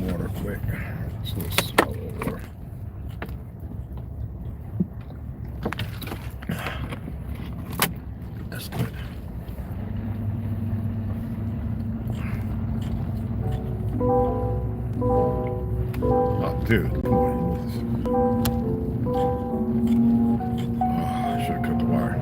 some water quick. Just a little small water. That's good. Oh, dude, come on. Oh, I should have cut the wire.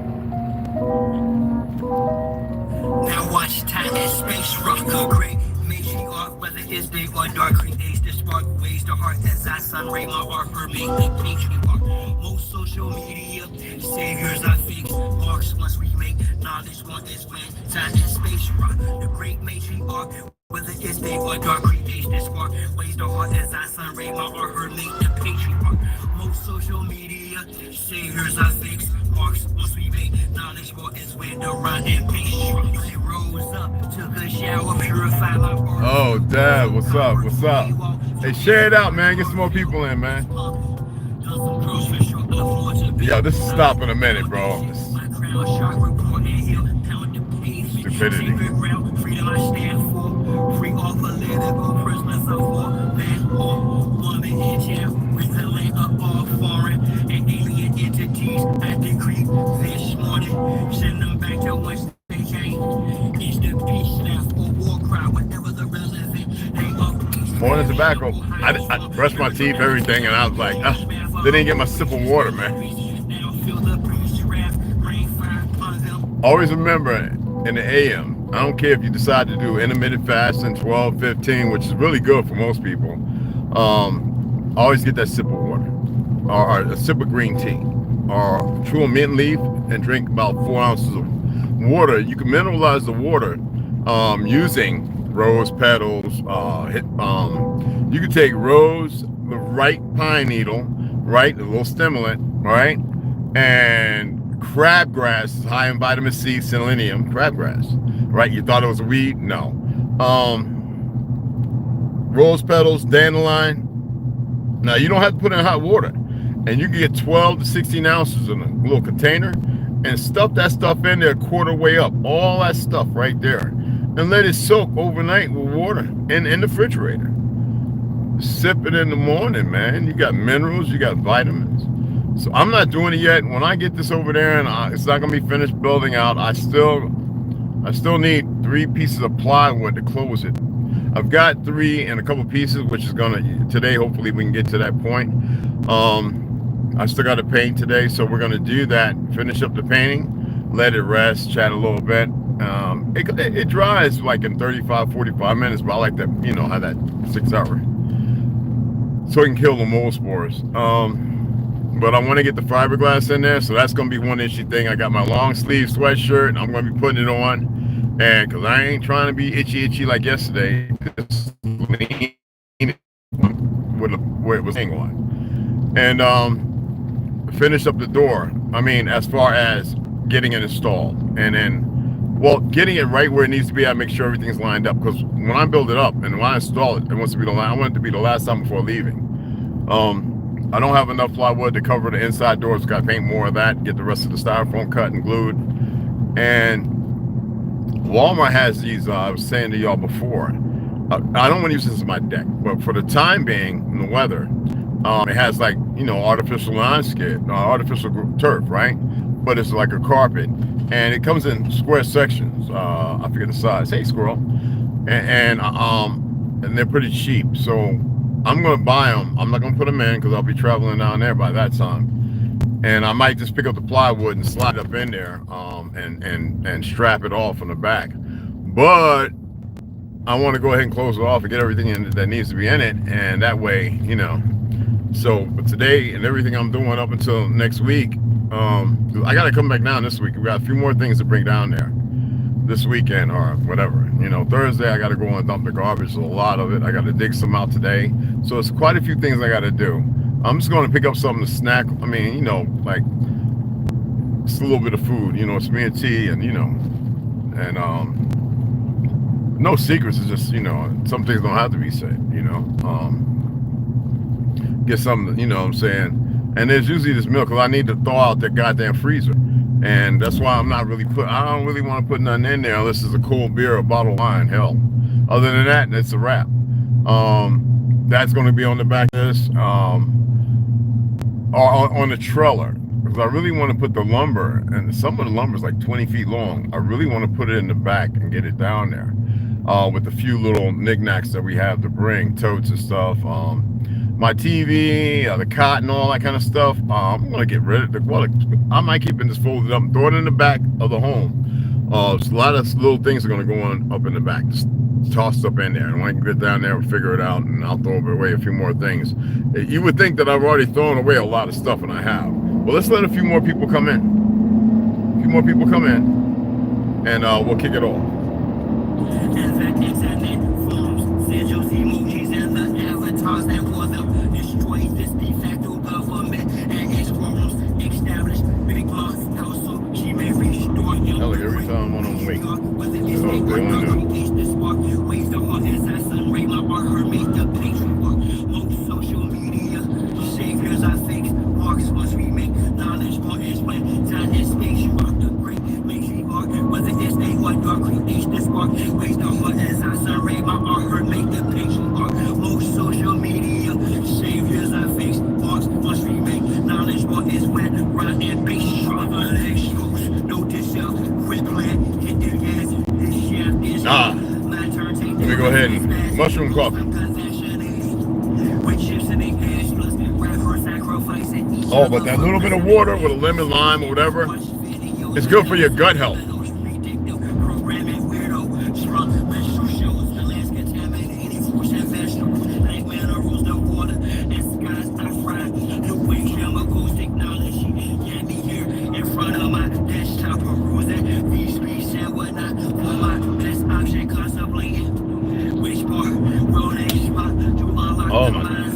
Now watch time and space rock a great matriarch, whether it's big or dark, creates the spark, ways the heart as I sun ray my art or make the patriarch. Most social media saviors are fake marks. Once we make knowledge, one is when time and space rock. The great matriarch, whether it's big or dark, creates the spark, ways the heart as I sun ray my art or make the patriarch. Most social media saviors are fake marks. Once we make knowledge, one is when the run and pace rock. I rose up, took a shower, purified my heart. Oh, Dad, what's up? What's up? Hey, share it out, man. Get some more people in, man. Yo, this is stop in a minute, bro. Stupidity. Freedom I stand for. Free all political prisoners of war. Man or woman in jail. With the land of all foreign and alien entities. I decree this morning. Send them back to whence they came. It's the peace laugh or war cry. Whatever the relevant hang of peace. More than tobacco. I brushed my teeth, everything, and I was like, they didn't get my sip of water, man. Always remember, in the AM, I don't care if you decide to do intermittent fasting, 12, 15, which is really good for most people. Always get that sip of water, or a sip of green tea, or chew a mint leaf and drink about 4 ounces of water. You can mineralize the water using rose petals. You can take rose, the right pine needle, right, a little stimulant, right, and crabgrass is high in vitamin C, selenium. Crabgrass, right? You thought it was a weed? No. Rose petals, dandelion. Now you don't have to put it in hot water, and you can get 12 to 16 ounces in a little container and stuff that stuff in there, quarter way up, all that stuff right there, and let it soak overnight with water in the refrigerator. Sip it in the morning, man. You got minerals, you got vitamins. So I'm not doing it yet. When I get this over there and it's not gonna be finished building out, I still need 3 pieces of plywood to close it. I've got 3 and a couple pieces, which is today, hopefully we can get to that point. I still got to paint today, so we're gonna do that, finish up the painting, let it rest, chat a little bit. It dries like in 35, 45 minutes, but I like that, have that 6 hour. So it can kill the mold spores. But I want to get the fiberglass in there, so that's going to be one issue thing. I got my long sleeve sweatshirt, and I'm going to be putting it on, and because I ain't trying to be itchy like yesterday, just lean where it was hanging on, and finish up the door. I mean, as far as getting it installed, and then, well, getting it right where it needs to be. I make sure everything's lined up, because when I build it up and when I install it, I want it to be the last time before leaving. I don't have enough plywood to cover the inside doors. Got to paint more of that, get the rest of the styrofoam cut and glued. And Walmart has these, I was saying to y'all before, I don't want to use this as my deck, but for the time being, in the weather, it has like, artificial landscape, artificial turf, right? But it's like a carpet. And it comes in square sections. I forget the size. Hey, squirrel. And they're pretty cheap. So I'm going to buy them. I'm not going to put them in because I'll be traveling down there by that time. And I might just pick up the plywood and slide it up in there and strap it off from the back. But I want to go ahead and close it off and get everything in that needs to be in it. And that way, So, but today and everything I'm doing up until next week, I got to come back down this week. We got a few more things to bring down there this weekend or whatever. Thursday I got to go and dump the garbage, a lot of it. I got to dig some out today. So it's quite a few things I got to do. I'm just going to pick up something to snack. I mean, like just a little bit of food, it's me and tea and, and no secrets. It's just, some things don't have to be said, get something, what I'm saying? And there's usually this milk because I need to thaw out that goddamn freezer. And that's why I'm not really I don't really want to put nothing in there unless it's a cold beer or a bottle of wine. Hell, other than that, it's a wrap. That's going to be on the back of this, on the trailer, because I really want to put the lumber, and some of the lumber is like 20 feet long. I really want to put it in the back and get it down there, with a few little knickknacks that we have to bring, totes and stuff. My TV, the cot and all that kind of stuff. I'm gonna get rid of it. Well, I might keep it just folded up, throw it in the back of the home. So a lot of little things are gonna go on up in the back, just tossed up in there. And when I can get down there, we'll figure it out, and I'll throw away a few more things. You would think that I've already thrown away a lot of stuff, and I have. Well, let's let a few more people come in. A few more people come in, and we'll kick it off. That was them destroy this de facto government and its roles established big laws council. She may restore him. Hell, every time I'm on wait. Whether it's a create the spark, ways the heart as I sun ray my art, her make the patriarch. Most social media saviors I fix, marks must remake, knowledge more is when time and space you rock the great matriarch. Whether it's a what dark creates the spark, ways the heart as I sun ray my art, her make the patriarch. Most social media saviors I face, marks must remake, knowledge more is when run and base struggle shows. Note this self, quit plan, hit the gas, this shaft is my turn. Let me go ahead and mushroom coffee. Oh, but that little bit of water with a lemon, lime, or whatever, it's good for your gut health. Oh my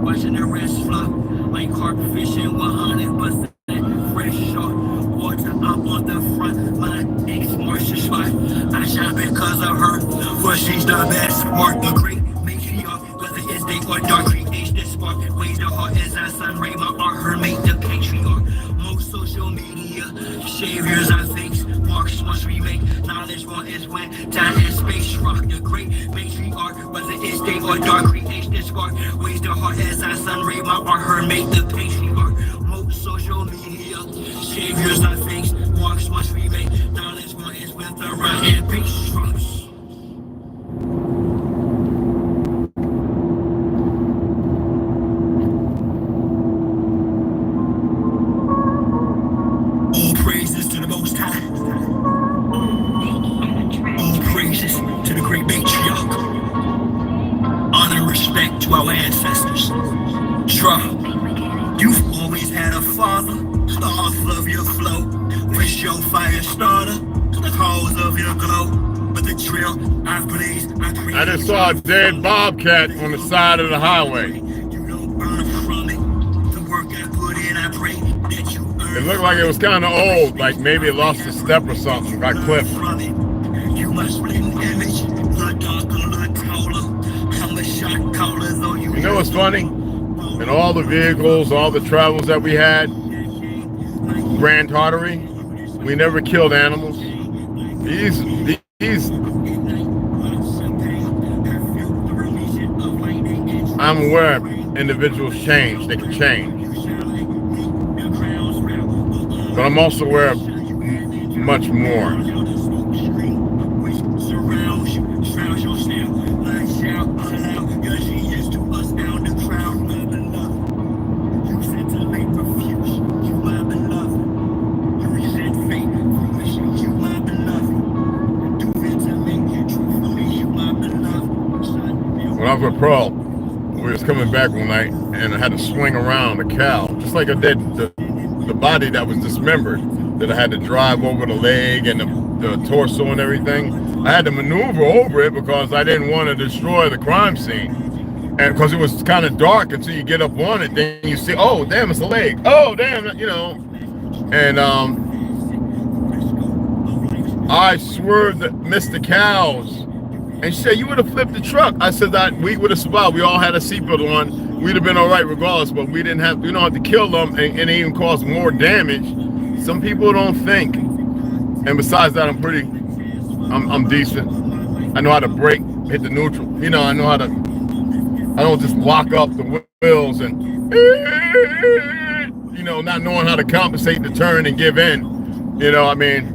watching the rest flop like carp fishing 100% fresh short water. I'm on the front line, ex-Marcia spot. I shot because of her, for she's the best. Mark the great matriarch, whether it's day or dark, creates the spark. Ways the heart as I sun ray my art, her make the patriarch. Most social media saviors I face, marks must remake, knowledge more is when time and space rock the great matriarch, whether it's day or dark, creates the spark. Ways the heart as I sun ray my art, her make the patriarch. Most social media saviors I face, marks must remake, knowledge more is when the right and peace rocks. All praises to the Most High. All praises to the great matriarch. Honor and respect to our ancestors. Jah, you've always had a father. Off of your flow, wish your fire starter, the cause of your glow. But the trail I've blazed, I just saw a dead bobcat on the side of the highway. You don't burn from it. The work I put in, I pray that you earn. It looked like it was kind of old, like maybe it lost a step or something, got clipped. You must split an image, look darker, look taller. I'm a shot caller, though you know what's funny? In all the vehicles, all the travels that we had, Grand Tartary, we never killed animals. These I'm aware individuals change, they can change. But I'm also aware of much more. When I was with Pearl, we was coming back one night and I had to swing around a cow, just like I did the body that was dismembered, that I had to drive over the leg and the torso and everything. I had to maneuver over it because I didn't want to destroy the crime scene. And because it was kind of dark until you get up on it, then you see, oh, damn, it's a leg. Oh, damn, you know. And I swerved, missed the cows. And she said, you would have flipped the truck. I said that we would have survived. We all had a seatbelt on. We'd have been all right regardless, but we don't have to kill them and even cause more damage. Some people don't think. And besides that, I'm decent. I know how to brake, hit the neutral. You know, I know how to. I don't just lock up the wheels and, you know, not knowing how to compensate the turn and give in. You know, I mean,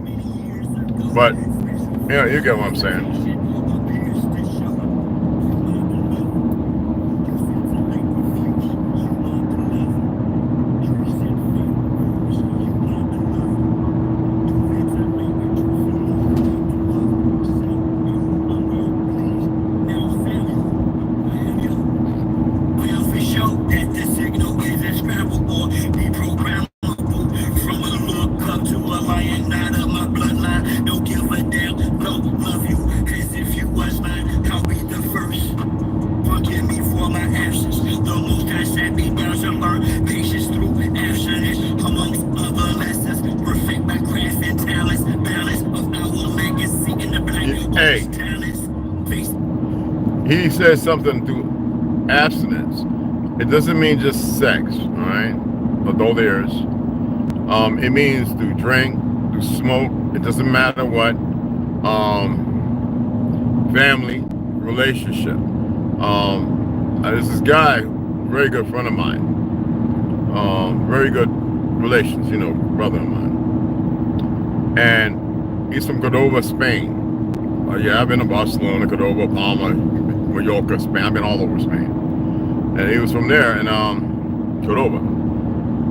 but yeah, you get what I'm saying. He says something through abstinence. It doesn't mean just sex, all right? Although there's, it means to drink, to smoke. It doesn't matter what. Family, relationship. There's this guy, very good friend of mine. Very good relations, you know, brother of mine. And he's from Cordova, Spain. Yeah, I've been to Barcelona, Cordova, Palma, Mallorca, Spain. I've been all over Spain. And he was from there in Cordova.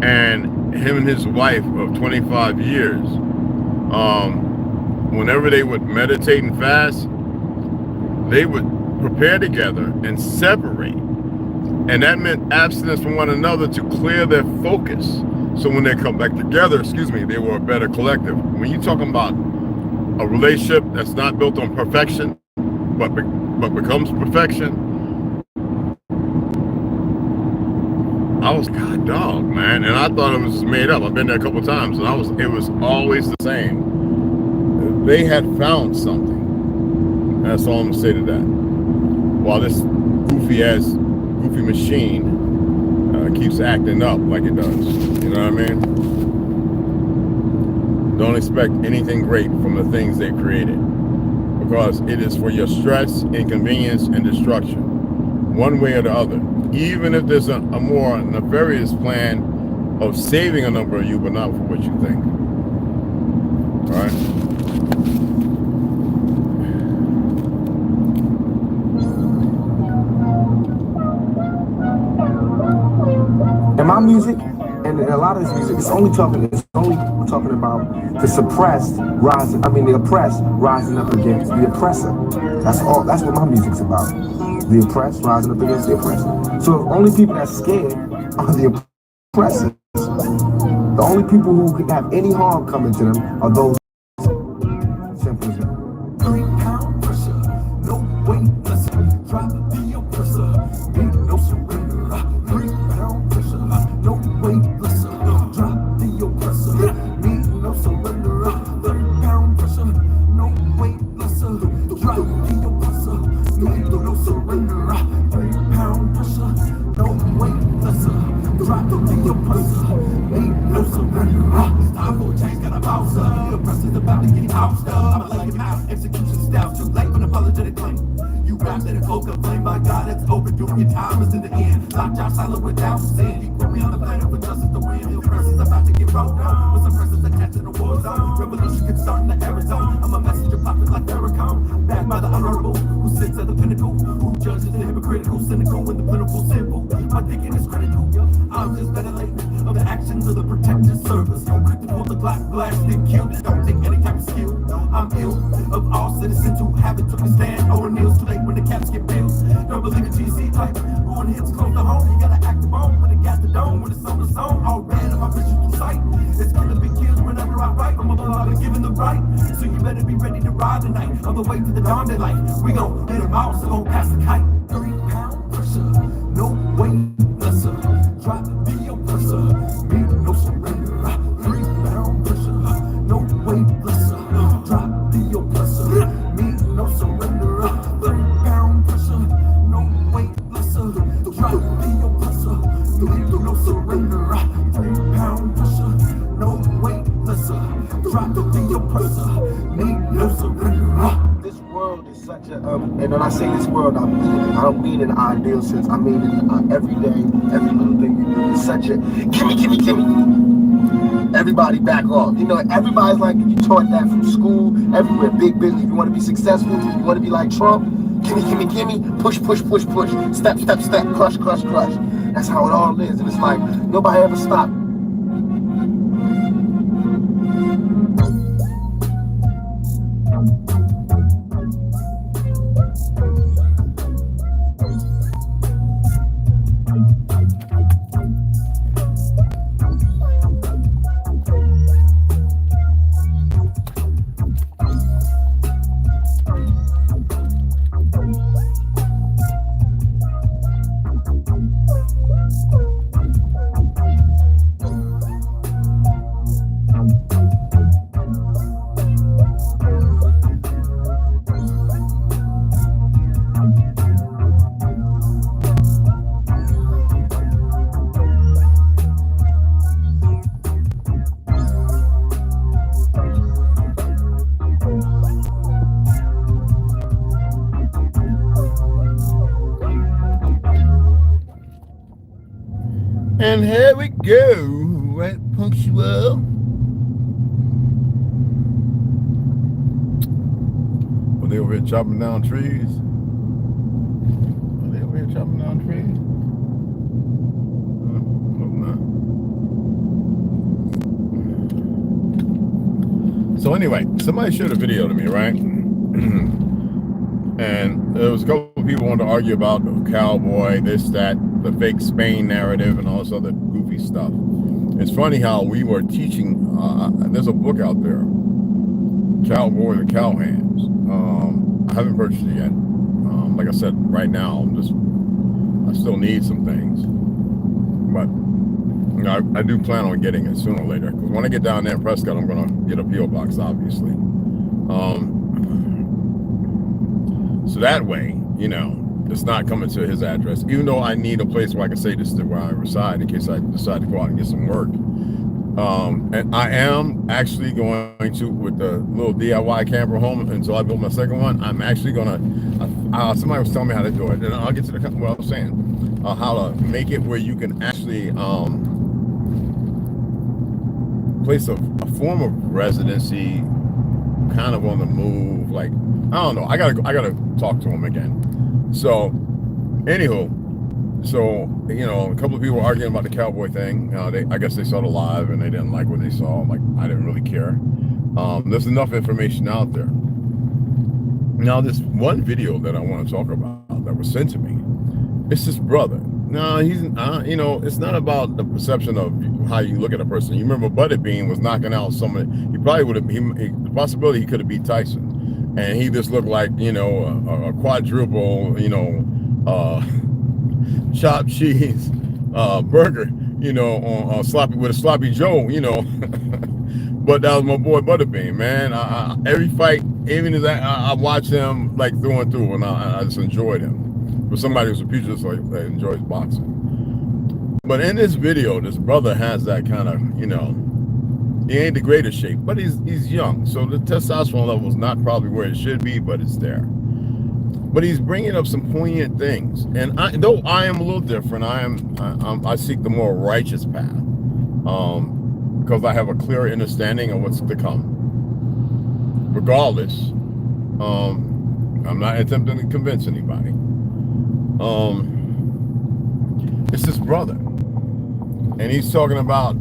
And him and his wife of 25 years, whenever they would meditate and fast, they would prepare together and separate. And that meant abstinence from one another to clear their focus. So when they come back together, they were a better collective. When you're talking about a relationship that's not built on perfection, but becomes perfection, I was, God dog, man. And I thought it was made up. I've been there a couple of times, and it was always the same. They had found something. That's all I'm gonna say to that. While this goofy machine keeps acting up like it does. You know what I mean? Don't expect anything great from the things they created, because it is for your stress, inconvenience, and destruction, one way or the other. Even if there's a more nefarious plan of saving a number of you, but not for what you think. All right? And my music, and a lot of this music, it's only talking about the suppressed rising. The oppressed rising up against the oppressor. That's all. That's what my music's about. The oppressed rising up against the oppressor. So the only people that's scared are the oppressors. The only people who can have any harm coming to them are those. Simple as that. 3 pound pressure, no weight lesser. Drop the oppressor, ain't no surrender. 3 pound pressure, no weight lesser. Drop the oppressor, need no surrender. 3 pound pressure, no weight lesser. Drop the oppressor, need no surrender. 3 pound pressure, no weight lesser. Drop the oppressor, need no surrender. Time for a change, got a bounce up. The oppressor's about to get housed up. I'ma lay him out, execution style, too late for an apologetic claim. You rap that invoke a flame, by God, it's overdue. Your time is in the end. Locked out silent without sin. He put me on the planet for justice to win. The oppressor's about to get rolled down. With some pressures attached in the war zone. Revolution can start in the Arizona. I'm a messenger prophet like Farrakhan. Backed by the honorable, who sits at the pinnacle. Who judges the hypocritical, cynical, and the plentiful simple. My thinking is critical. I'm just ventilating of the actions of the protective service. Quick to pull the Glock, blast and kill. Don't take any type of skill. I'm ill of all citizens who haven't took a stand or kneels too late when the caps get bills. Don't believe in GC type. Who on hits close to home? You gotta act the bone when it got the dome. When it's on the song, all ran of my vision through sight. It's gonna be kills whenever I write. I'm above given the right. So you better be ready to ride tonight. On the way to the dawn daylight. We gon' hit them all, so gon' pass the kite. 3 pound pressure, no weight lesser. Drop the oppressor, need no surrender. 3 pound pressure, no weight lesser. Drop the oppressor, need no surrender. 3 pound pressure, no weight lesser. Drop the oppressor, need no surrender. 3 pound pressure, no weight lesser. Drop the oppressor, need no surrender. This world It's such a and when I say this world, I don't mean in an ideal sense. I mean in every day, every little thing you do. It's such a gimme. Everybody back off. You know, everybody's like, you taught that from school, everywhere. Big business. You want to be successful. You want to be like Trump. Gimme. Push. Step. Crush. That's how it all is. And it's like nobody ever stopped. And here we go, right punctual. Were they over here chopping down trees? Hope not. So anyway, somebody showed a video to me, right? And there was a couple of people wanted to argue about the cowboy, this, that, the fake Spain narrative, and all this other goofy stuff. It's funny how we were teaching. There's a book out there, Cowboy and Cowhands. I haven't purchased it yet. Like I said, right now I still need some things, but you know, I do plan on getting it sooner or later. Because when I get down there in Prescott, I'm gonna get a P.O. box, obviously. So that way, you know, it's not coming to his address, even though I need a place where I can say this is where I reside in case I decide to go out and get some work. And I am actually going to, with the little DIY camper home until I build my second one, I'm actually gonna, somebody was telling me how to do it, and I'll get to what I was saying, how to make it where you can actually place a form of residency kind of on the move. Like, I don't know, I gotta talk to him again. So, anywho, so, you know, a couple of people were arguing about the cowboy thing. I guess they saw the live and they didn't like what they saw. Like, I didn't really care. There's enough information out there. Now, this one video that I want to talk about that was sent to me, it's this brother. No, he's, you know, it's not about the perception of how you look at a person. You remember Butterbean was knocking out someone. He probably would have, the possibility he could have beat Tyson. And he just looked like, you know, a quadruple, you know, chopped cheese burger, you know, on sloppy with a sloppy Joe, you know. But that was my boy Butterbean, man. Every fight, even as I watched him like through and through, and I just enjoyed him. For somebody who's a pugilist, like that enjoys boxing. But in this video, this brother has that kind of, you know, he ain't the greatest shape, but he's young, so the testosterone level is not probably where it should be, but it's there. But he's bringing up some poignant things, and though I am a little different, I seek the more righteous path, because I have a clear understanding of what's to come. Regardless, I'm not attempting to convince anybody. It's this brother, and he's talking about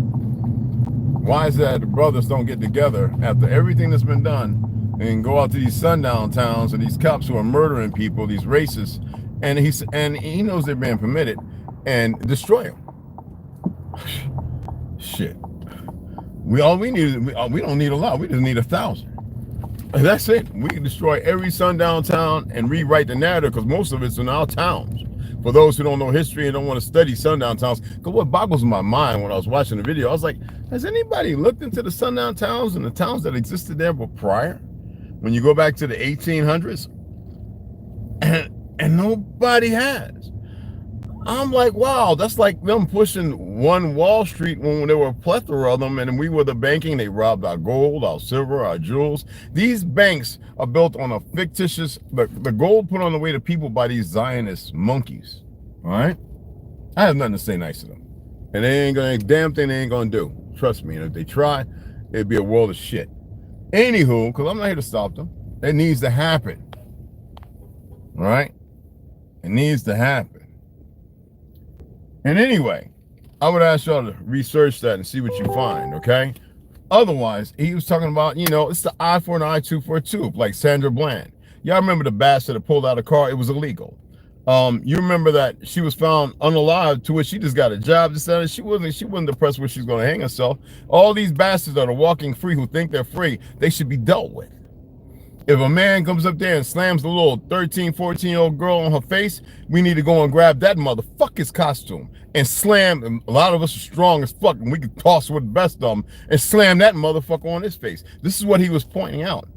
why is that the brothers don't get together after everything that's been done and go out to these sundown towns and these cops who are murdering people, these racists, and he knows they're being permitted, and destroy them. Shit. We don't need a lot. We just need 1,000. And that's it. We can destroy every sundown town and rewrite the narrative, because most of it's in our towns. For those who don't know history and don't want to study sundown towns, because what boggles my mind when I was watching the video, I was like, has anybody looked into the sundown towns and the towns that existed there prior? When you go back to the 1800s? And nobody has. I'm like, wow, that's like them pushing one Wall Street when there were a plethora of them, and we were the banking. They robbed our gold, our silver, our jewels. These banks are built on a fictitious, the gold put on the way to people by these Zionist monkeys. All right? I have nothing to say nice to them. And they ain't gonna, damn thing they ain't gonna do. Trust me, and if they try, it'd be a world of shit. Anywho, because I'm not here to stop them, it needs to happen. All right? It needs to happen. And anyway, I would ask y'all to research that and see what you find, okay? Otherwise, he was talking about, you know, it's the eye for an eye, tooth for a tooth, like Sandra Bland. Y'all remember the bastard that pulled out a car? It was illegal. You remember that she was found unalive, to which she just got a job. She wasn't depressed where she's going to hang herself. All these bastards that are walking free who think they're free, they should be dealt with. If a man comes up there and slams the little 13, 14-year-old girl on her face, we need to go and grab that motherfucker's costume and slam. And a lot of us are strong as fuck, and we can toss with the best of them and slam that motherfucker on his face. This is what he was pointing out.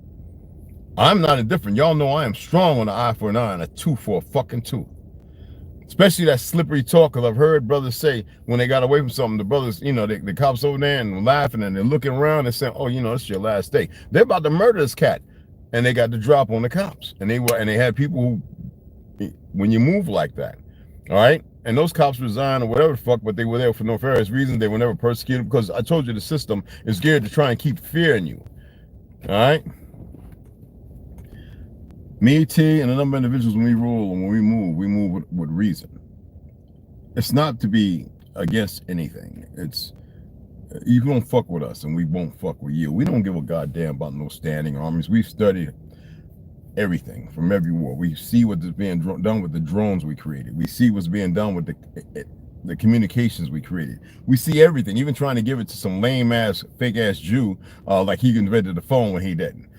I'm not indifferent. Y'all know I am strong on an eye for an eye and a tooth for a fucking tooth. Especially that slippery talk, because I've heard brothers say when they got away from something, the brothers, you know, the cops over there and laughing and they're looking around and saying, oh, you know, it's your last day. They're about to murder this cat. And they got the drop on the cops, and they had people who, when you move like that, all right, and those cops resigned or whatever the fuck, but they were there for no nefarious reasons. They were never persecuted because I told you the system is geared to try and keep fear in you, all right. Me, T, and a number of individuals, when we rule and when we move with reason. It's not to be against anything. It's you don't fuck with us and we won't fuck with you. We don't give a goddamn about no standing armies. We've studied everything from every war. We see what's being done with the drones we created. We see what's being done with the communications we created. We see everything, even trying to give it to some lame ass, fake ass Jew, like he invented the phone when he didn't.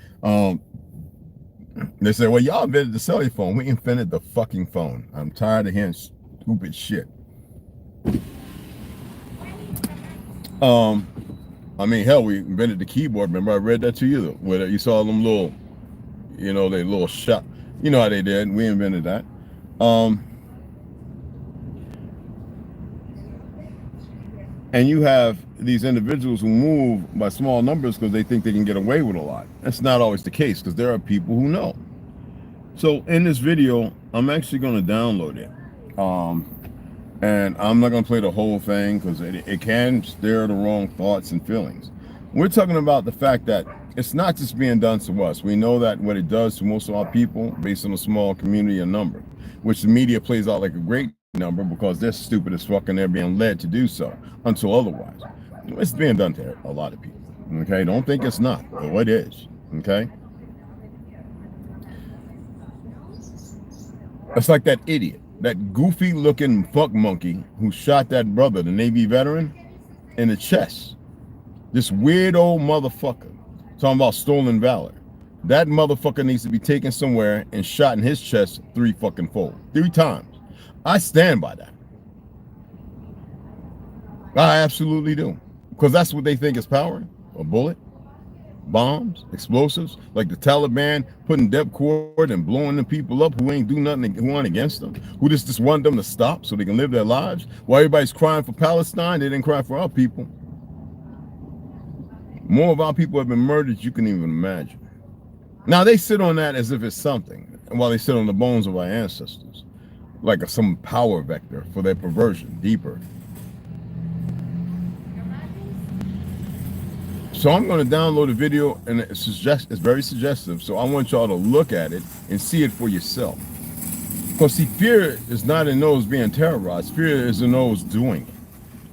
They said, well, y'all invented the cellular phone. We invented the fucking phone. I'm tired of hearing stupid shit. I mean, hell, we invented the keyboard. Remember, I read that to you, where you saw them little, you know, they little shot. You know how they did. We invented that. And you have these individuals who move by small numbers because they think they can get away with a lot. That's not always the case, because there are people who know. So in this video, I'm actually going to download it. And I'm not going to play the whole thing because it can stir the wrong thoughts and feelings. We're talking about the fact that it's not just being done to us. We know that what it does to most of our people, based on a small community and number, which the media plays out like a great number because they're stupid as fuck and they're being led to do so until otherwise. It's being done to a lot of people. Okay, don't think it's not. Well, it is. Okay. It's like that idiot. That goofy looking fuck monkey who shot that brother, the Navy veteran, in the chest. This weird old motherfucker talking about stolen valor. That motherfucker needs to be taken somewhere and shot in his chest 3 fucking fold. 3 times. I stand by that. I absolutely do. Because that's what they think is power. A bullet, bombs, explosives, like the Taliban putting depth cord and blowing the people up who ain't do nothing, who aren't against them, who just want them to stop so they can live their lives. While everybody's crying for Palestine, they didn't cry for our people. More of our people have been murdered you can even imagine. Now they sit on that as if it's something, and while they sit on the bones of our ancestors, like some power vector for their perversion, deeper. So I'm going to download a video, and it's very suggestive. So I want y'all to look at it and see it for yourself. Because see, fear is not in those being terrorized. Fear is in those doing it.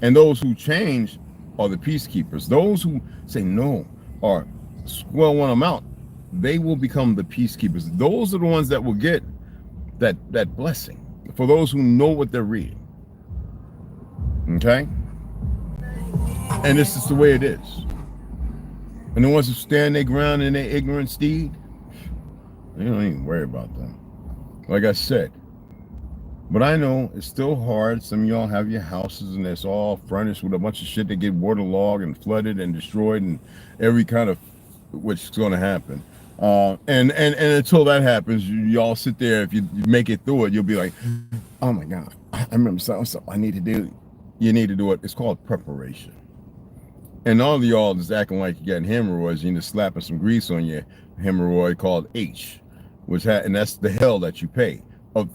And those who change are the peacekeepers. Those who say no or square one amount, they will become the peacekeepers. Those are the ones that will get that blessing. For those who know what they're reading. Okay? And this is the way it is. And the ones who stand their ground in their ignorant steed, they don't even worry about them. Like I said. But I know it's still hard. Some of y'all have your houses and it's all furnished with a bunch of shit that get waterlogged and flooded and destroyed and every kind of which is going to happen. And until that happens, y'all sit there. If you make it through it, you'll be like, oh my God, I remember something I need to do. You need to do it. It's called preparation. And all of y'all is acting like you're getting hemorrhoids. You need to slapping some grease on your hemorrhoid called H, and that's the hell that you pay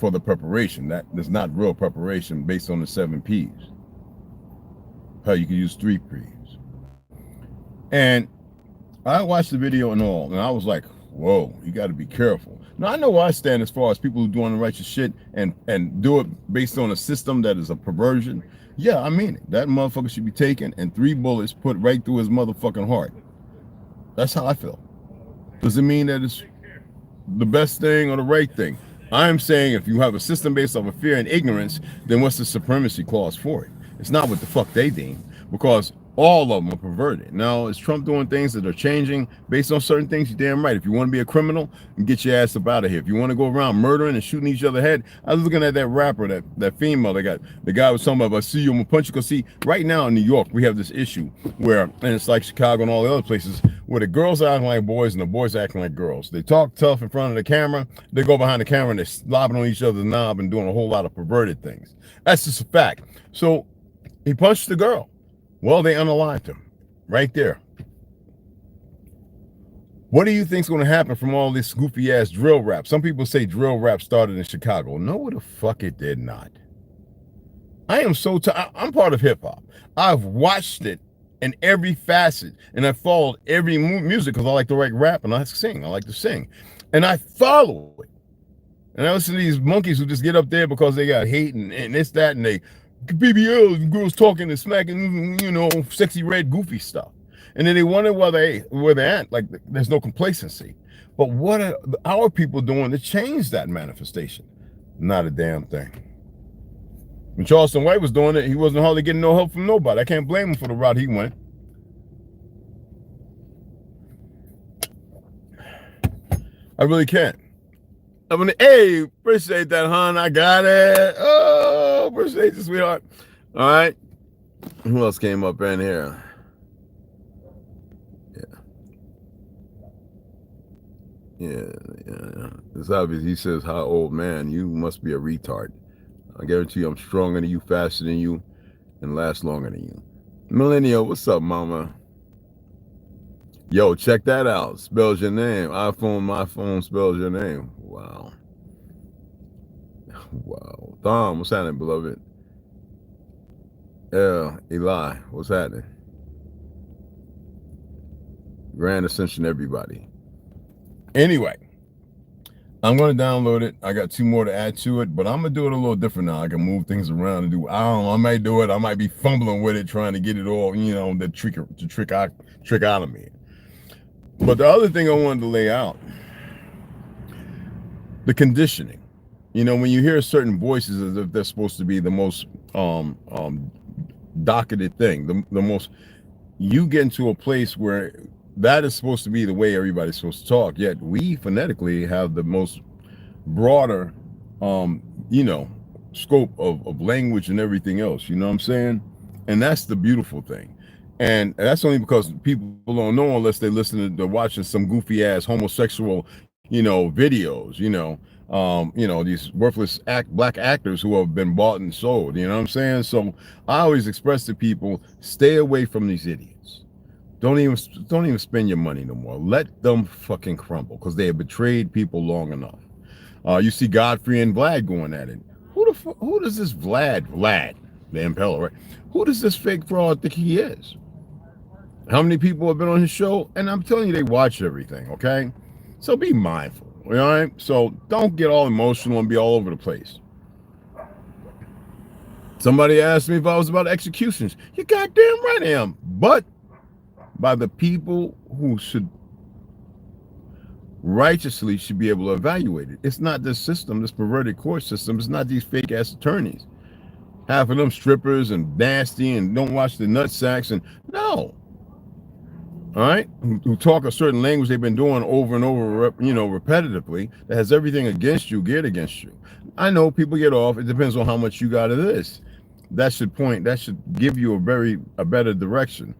for the preparation. That is not real preparation based on the 7 P's. Hell, you can use 3 P's. And I watched the video and all, and I was like, whoa, you got to be careful. Now, I know where I stand as far as people who doing the righteous shit and do it based on a system that is a perversion. Yeah, I mean it. That motherfucker should be taken and 3 bullets put right through his motherfucking heart. That's how I feel. Does it mean that it's the best thing or the right thing? I'm saying if you have a system based off of fear and ignorance, then what's the supremacy clause for it? It's not what the fuck they deem, because all of them are perverted. Now, is Trump doing things that are changing based on certain things? You're damn right. If you want to be a criminal, get your ass up out of here. If you want to go around murdering and shooting each other head, I was looking at that rapper, that female, the guy was talking about, I see you, I'm gonna punch you. Because see, right now in New York, we have this issue where, and it's like Chicago and all the other places, where the girls are acting like boys and the boys are acting like girls. They talk tough in front of the camera, they go behind the camera and they're slobbing on each other's knob and doing a whole lot of perverted things. That's just a fact. So he punched the girl. Well, they unalived him right there. What do you think's going to happen from all this goofy ass drill rap? Some people say drill rap started in Chicago. No, the fuck it did not. I am so tired. I'm part of hip hop. I've watched it in every facet, and I've followed every music because I like to write rap and I sing. I like to sing, and I follow it. And I listen to these monkeys who just get up there because they got hate and this, that, and they BBL, girls talking and smacking, you know, sexy red goofy stuff. And then they wonder where they're at. Like, there's no complacency. But what are our people doing to change that manifestation? Not a damn thing. When Charleston White was doing it, he wasn't hardly getting no help from nobody. I can't blame him for the route he went. I really can't. I mean, hey, appreciate that, hon. I got it. Oh, appreciate you, sweetheart. All right. Who else came up in here? Yeah. It's obvious. He says, "How old man? You must be a retard. I guarantee you I'm stronger than you, faster than you, and last longer than you." Millennial, what's up, mama? Yo, check that out. Spells your name. iPhone, my phone spells your name. Wow. Wow. Dom, what's happening, beloved? Yeah, Eli, what's happening? Grand Ascension, everybody. Anyway, I'm going to download it. I got 2 more to add to it, but I'm going to do it a little different now. I can move things around and do, I don't know, I might do it. I might be fumbling with it, trying to get it all, you know, the trick out of me. But the other thing I wanted to lay out, the conditioning. You know, when you hear certain voices as if they're supposed to be the most docketed thing, the most, you get into a place where that is supposed to be the way everybody's supposed to talk, yet we phonetically have the most broader, you know, scope of language and everything else, you know what I'm saying? And that's the beautiful thing. And that's only because people don't know unless they listen to watching some goofy ass homosexual, you know, videos, you know, these worthless black actors who have been bought and sold, you know what I'm saying? So I always express to people, stay away from these idiots. Don't even spend your money no more. Let them fucking crumble, because they have betrayed people long enough. You see Godfrey and Vlad going at it. Who does this Vlad, the impeller, right? Who does this fake fraud think he is? How many people have been on his show? And I'm telling you, they watch everything, okay? So be mindful, all right? So don't get all emotional and be all over the place. Somebody asked me if I was about executions. You're goddamn right I am. But by the people who should righteously should be able to evaluate it. It's not this system, this perverted court system. It's not these fake ass attorneys. Half of them strippers and nasty and don't watch the nut sacks and no. All right, who talk a certain language they've been doing over and over, you know, repetitively, that has everything against you, geared against you. I know people get off. It depends on how much you got of this. That should give you a better direction.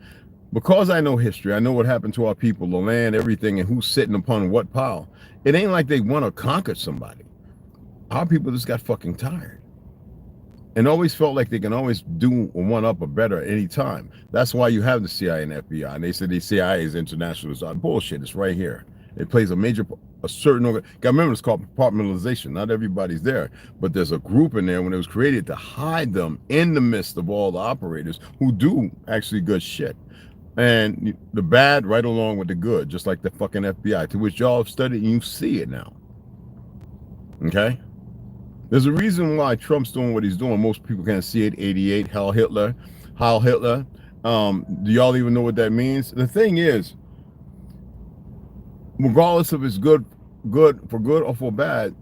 Because I know history, I know what happened to our people, the land, everything, and who's sitting upon what pile. It ain't like they want to conquer somebody. Our people just got fucking tired. and always felt like they can always do one up or better at any time. That's why you have the CIA and FBI. And they said the CIA is international. It's bullshit. It's right here. It plays a certain. Got remember, it's called compartmentalization. Not everybody's there, but there's a group in there when it was created to hide them in the midst of all the operators who do actually good shit. And the bad right along with the good, just like the fucking FBI, to which y'all have studied and you see it now. Okay? There's a reason why Trump's doing what he's doing. Most people can't see it. 88, Heil Hitler. Do y'all even know what that means? The thing is, regardless of it's good or for bad,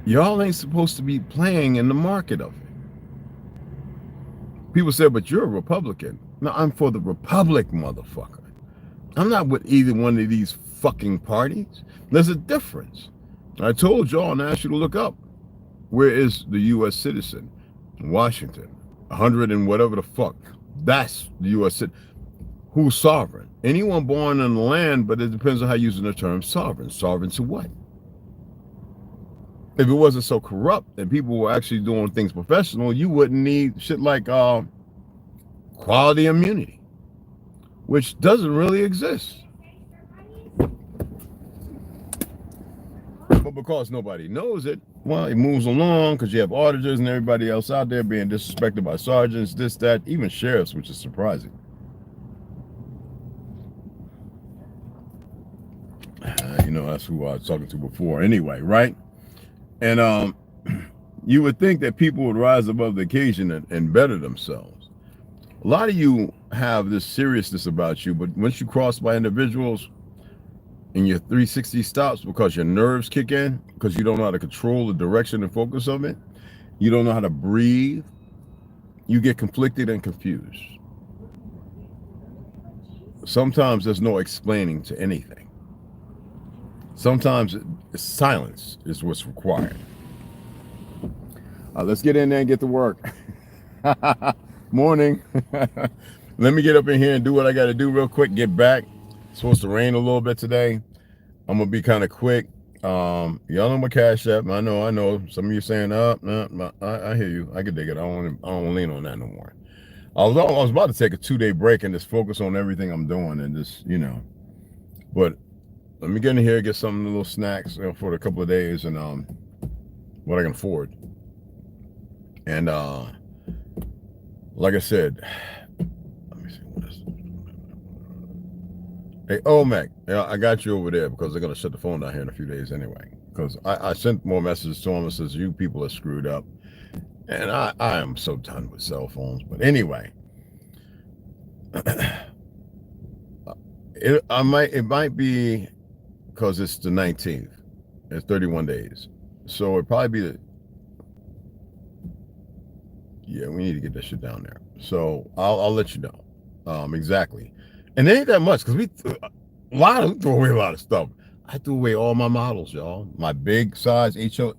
y'all ain't supposed to be playing in the market of it. People say, but you're a Republican. No, I'm for the Republic, motherfucker. I'm not with either one of these fucking parties. There's a difference. I told y'all and asked you to look up. Where is the U.S. citizen? Washington. 100 and whatever the fuck. That's the U.S. citizen. Who's sovereign? Anyone born in the land, but it depends on how you're using the term sovereign. Sovereign to what? If it wasn't so corrupt and people were actually doing things professional, you wouldn't need shit like quality immunity, which doesn't really exist. But because nobody knows it, well, it moves along because you have auditors and everybody else out there being disrespected by sergeants, this, that, even sheriffs, which is surprising. You know, that's who I was talking to before anyway, right? And you would think that people would rise above the occasion and better themselves. A lot of you have this seriousness about you, but once you cross by individuals and your 360 stops because your nerves kick in, because you don't know how to control the direction and focus of it, you don't know how to breathe, you get conflicted and confused. Sometimes there's no explaining to anything. Sometimes silence is what's required. Let's get in there and get to work. Morning. Let me get up in here and do what I got to do real quick. Get back. It's supposed to rain a little bit today. I'm gonna be kind of quick. Y'all know my Cashapp. I know. Some of you saying, no, I hear you. I can dig it. I don't lean on that no more. I was about to take a 2-day break and just focus on everything I'm doing and just, you know. But let me get in here, get some little snacks for a couple of days and what I can afford. And like I said, let me see what is. Hey, Mac, I got you over there because they're gonna shut the phone down here in a few days anyway. Because I sent more messages to them that says you people are screwed up, and I am so done with cell phones. But anyway, it might be because it's the 19th. It's 31 days, so it'd probably be yeah, we need to get that shit down there. So I'll let you know exactly. And it ain't that much because we threw away a lot of stuff. I threw away all my models, y'all. My big size because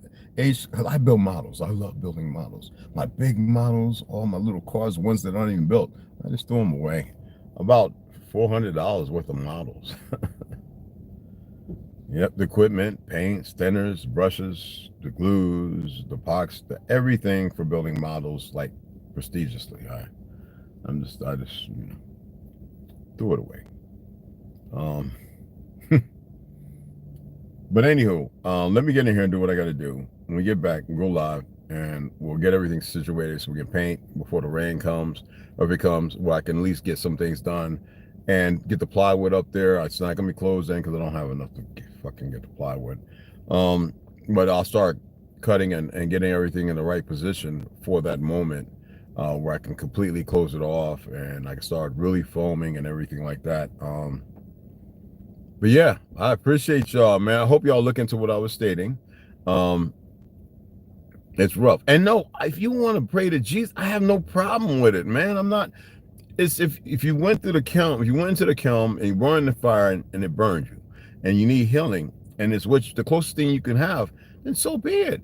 I build models. I love building models. My big models, all my little cars, ones that aren't even built, I just threw them away. About $400 worth of models. Yep, the equipment, paints, thinners, brushes, the glues, the epox, everything for building models like prestigiously. I just you know, threw it away. But anywho, let me get in here and do what I got to do. When we get back, we'll go live and we'll get everything situated so we can paint before the rain comes, or if it comes, where I can at least get some things done and get the plywood up there. It's not gonna be closed in because I don't have enough to fucking get the plywood. But I'll start cutting and getting everything in the right position for that moment where I can completely close it off and I can start really foaming and everything like that. But yeah, I appreciate y'all, man. I hope y'all look into what I was stating. It's rough. And no, if you want to pray to Jesus, I have no problem with it, man. I'm not. It's if you went through the kiln, if you went into the kiln and you burned the fire and it burned you, and you need healing, and it's the closest thing you can have, then so be it.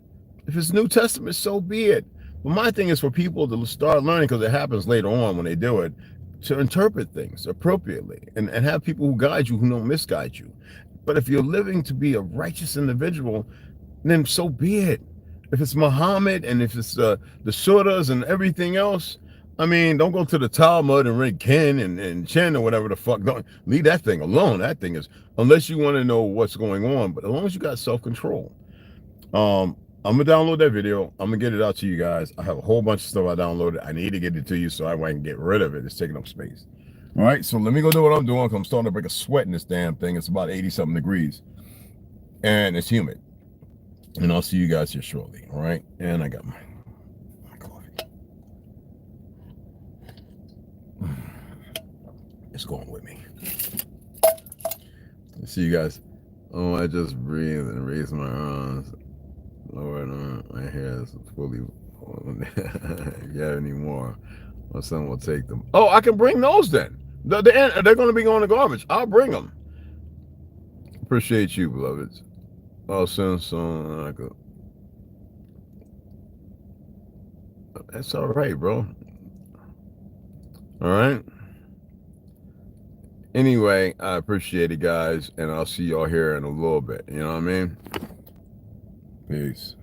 If it's New Testament, so be it. But my thing is for people to start learning, because it happens later on when they do it, to interpret things appropriately and have people who guide you who don't misguide you. But if you're living to be a righteous individual, then so be it. if it's Muhammad and if it's the surahs and everything else, I mean, don't go to the Talmud and read Ken and Chen or whatever the fuck. Don't leave that thing alone. That thing is, unless you want to know what's going on, but as long as you got self-control. I'm gonna download that video. I'm gonna get it out to you guys. I have a whole bunch of stuff I downloaded. I need to get it to you so I can get rid of it. It's taking up space. All right, so let me go do what I'm doing because I'm starting to break a sweat in this damn thing. It's about 80-something degrees and it's humid. And I'll see you guys here shortly. All right, and I got my coffee. It's going with me. See you guys. Oh, I just breathe and raise my arms. Lord, my hair is fully. If you have any more, my son will take them. Oh, I can bring those then. They're going to be going to garbage. I'll bring them. Appreciate you, beloveds. I'll send some. That's all right, bro. All right. Anyway, I appreciate it, guys, and I'll see y'all here in a little bit. You know what I mean? Peace.